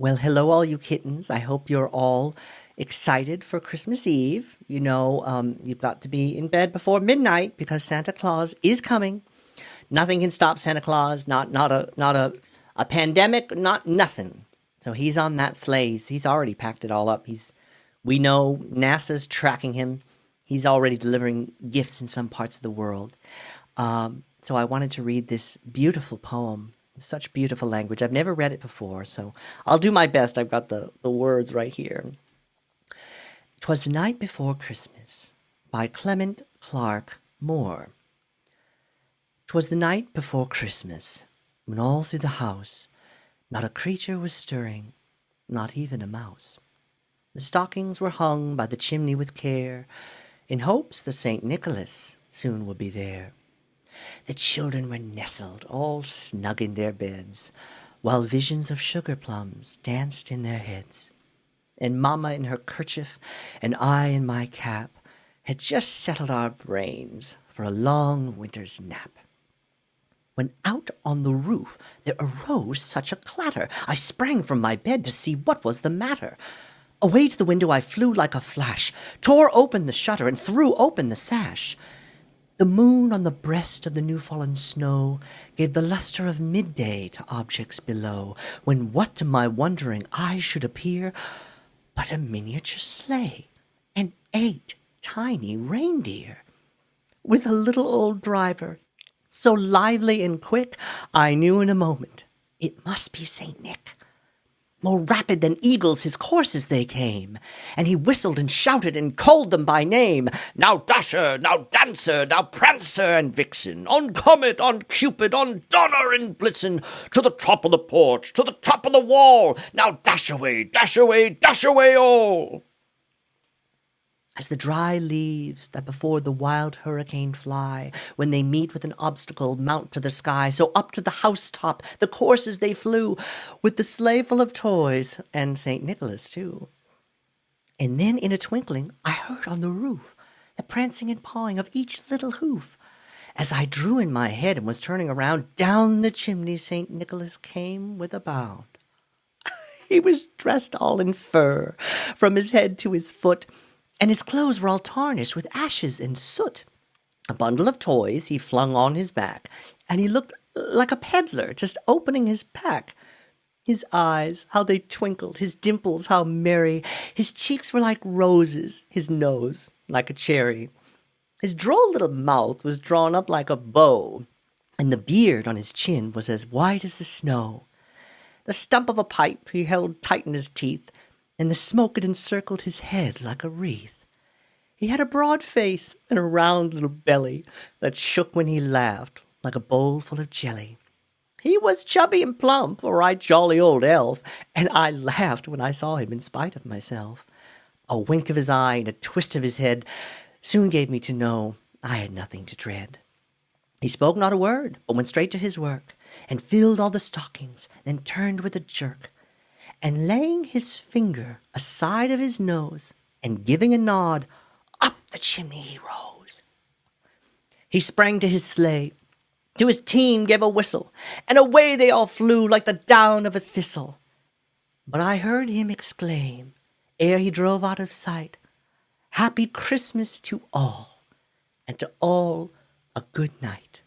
Well, hello, all you kittens. I hope you're all excited for Christmas Eve. You've got to be in bed before midnight because Santa Claus is coming. Nothing can stop Santa Claus. Not a pandemic. Not nothing. So he's on that sleigh. He's already packed it all up. We know NASA's tracking him. He's already delivering gifts in some parts of the world. So I wanted to read this beautiful poem. Such beautiful language. I've never read it before, so I'll do my best. I've got the words right here. "'Twas the Night Before Christmas" by Clement Clark Moore. "'Twas the night before Christmas, when all through the house not a creature was stirring, not even a mouse. The stockings were hung by the chimney with care, in hopes that St. Nicholas soon would be there. The children were nestled all snug in their beds, while visions of sugar plums danced in their heads. And Mamma in her kerchief, and I in my cap, had just settled our brains for a long winter's nap. When out on the roof there arose such a clatter, I sprang from my bed to see what was the matter. Away to the window I flew like a flash, tore open the shutter, and threw open the sash. The moon on the breast of the new-fallen snow gave the lustre of midday to objects below, when what to my wondering eyes should appear but a miniature sleigh and 8 tiny reindeer, with a little old driver, so lively and quick, I knew in a moment it must be Saint Nick. More rapid than eagles his coursers they came, and he whistled and shouted and called them by name. Now Dasher, now Dancer, now Prancer and Vixen, on Comet, on Cupid, on Donner and Blitzen, to the top of the porch, to the top of the wall, now dash away, dash away, dash away all. As the dry leaves that before the wild hurricane fly, when they meet with an obstacle, mount to the sky, so up to the housetop the coursers they flew, with the sleigh full of toys, and St. Nicholas too. And then in a twinkling I heard on the roof the prancing and pawing of each little hoof. As I drew in my head and was turning around, down the chimney St. Nicholas came with a bound. He was dressed all in fur, from his head to his foot, and his clothes were all tarnished with ashes and soot. A bundle of toys he flung on his back, and he looked like a peddler just opening his pack. His eyes, how they twinkled, his dimples, how merry. His cheeks were like roses, his nose like a cherry. His droll little mouth was drawn up like a bow, and the beard on his chin was as white as the snow. The stump of a pipe he held tight in his teeth, and the smoke had encircled his head like a wreath. He had a broad face and a round little belly that shook when he laughed like a bowl full of jelly. He was chubby and plump, a right jolly old elf, and I laughed when I saw him in spite of myself. A wink of his eye and a twist of his head soon gave me to know I had nothing to dread. He spoke not a word, but went straight to his work, and filled all the stockings, then turned with a jerk, and laying his finger aside of his nose, and giving a nod, up the chimney he rose. He sprang to his sleigh, to his team gave a whistle, and away they all flew like the down of a thistle. But I heard him exclaim, ere he drove out of sight, "Happy Christmas to all, and to all a good night."